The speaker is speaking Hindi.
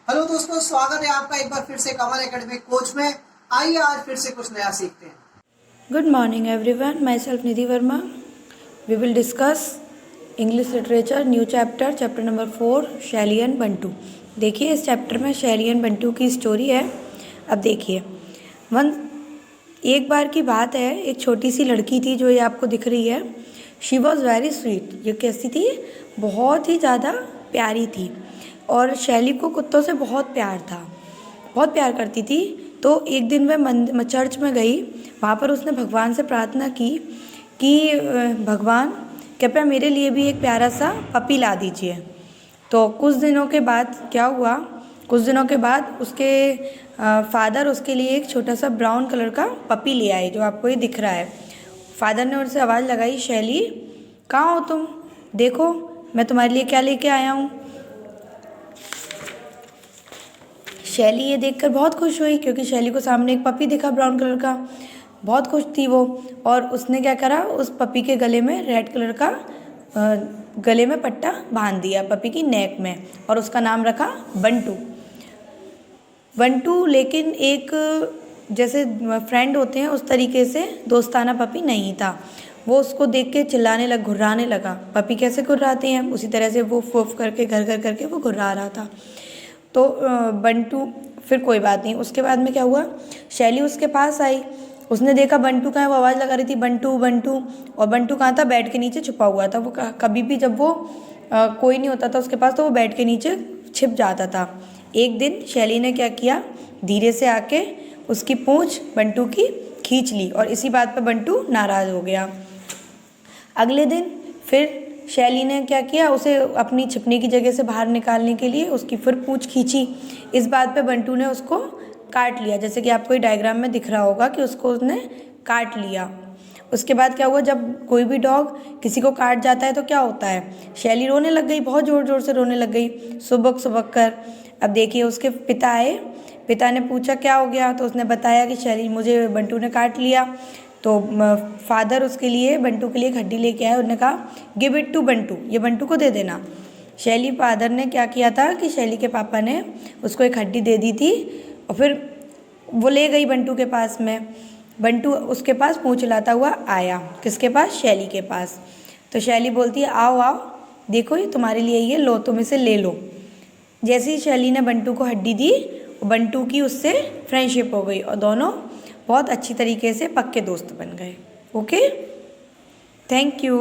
हेलो दोस्तों, स्वागत है आपका एक बार फिर से कमल एकेडमी कोच में। आइए आज फिर से कुछ नया सीखते हैं। Good morning everyone, myself Nidhi Verma. We will discuss English literature new chapter number 4 शैली एंड बंटू। देखिए इस चैप्टर में शैली एंड बंटू की स्टोरी है। अब देखिए एक बार की बात है, एक छोटी सी लड़की थी जो ये आपको दिख रही है। She was very sweet. ये कैसी थी? बहुत ही ज़्यादा प्यारी थी और शैली को कुत्तों से बहुत प्यार था, बहुत प्यार करती थी। तो एक दिन वह चर्च में गई। वहाँ पर उसने भगवान से प्रार्थना की कि भगवान कृपया मेरे लिए भी एक प्यारा सा पपी ला दीजिए। तो कुछ दिनों के बाद क्या हुआ, कुछ दिनों के बाद उसके फादर उसके लिए एक छोटा सा ब्राउन कलर का पपी ले आए, जो आपको ये दिख रहा है। फादर ने उनसे आवाज़ लगाई, शैली कहाँ हो तुम? देखो मैं तुम्हारे लिए क्या लेके आया हूँ। शैली ये देखकर बहुत खुश हुई क्योंकि शैली को सामने एक पपी दिखा ब्राउन कलर का। बहुत खुश थी वो और उसने क्या करा, उस पपी के गले में रेड कलर का गले में पट्टा बांध दिया पपी की नेक में और उसका नाम रखा बंटू। बंटू लेकिन एक जैसे फ्रेंड होते हैं उस तरीके से दोस्ताना पपी नहीं था। वो उसको देख के चिल्लाने लग, घुर्राने लगा। पपी कैसे घुर्राते हैं उसी तरह से वो फूफ करके घर घर करके वो घुर्रा रहा था। तो बंटू फिर कोई बात नहीं। उसके बाद में क्या हुआ, शैली उसके पास आई। उसने देखा बंटू कहाँ है, वो आवाज़ लगा रही थी बंटू बंटू। और बंटू कहाँ था? बेड के नीचे छुपा हुआ था। वो कभी भी जब वो कोई नहीं होता था उसके पास तो वो बेड के नीचे छिप जाता था। एक दिन शैली ने क्या किया, धीरे से आके उसकी पूँछ बंटू की खींच ली और इसी बात पर बंटू नाराज़ हो गया। अगले दिन फिर शैली ने क्या किया, उसे अपनी छिपने की जगह से बाहर निकालने के लिए उसकी फिर पूँछ खींची। इस बात पे बंटू ने उसको काट लिया, जैसे कि आपको ये डायग्राम में दिख रहा होगा कि उसको उसने काट लिया। उसके बाद क्या हुआ, जब कोई भी डॉग किसी को काट जाता है तो क्या होता है, शैली रोने लग गई, बहुत ज़ोर ज़ोर से रोने लग गई, सुबक सुबक कर। अब देखिए उसके पिता आए। पिता ने पूछा क्या हो गया, तो उसने बताया कि शैली मुझे बंटू ने काट लिया। तो फादर उसके लिए बंटू के लिए एक हड्डी लेके आए। उन्होंने कहा गिव इट टू बंटू, ये बंटू को दे देना। शैली फादर ने क्या किया था कि शैली के पापा ने उसको एक हड्डी दे दी थी और फिर वो ले गई बंटू के पास में। बंटू उसके पास पूँछ हिलाता हुआ आया। किसके पास? शैली के पास। तो शैली बोलती है आओ आओ, देखो ये तुम्हारे लिए, ये लो, तुम इसे ले लो। जैसे ही शैली ने बंटू को हड्डी दी, बंटू की उससे फ्रेंडशिप हो गई और दोनों बहुत अच्छी तरीके से पक्के दोस्त बन गए। Okay, thank you.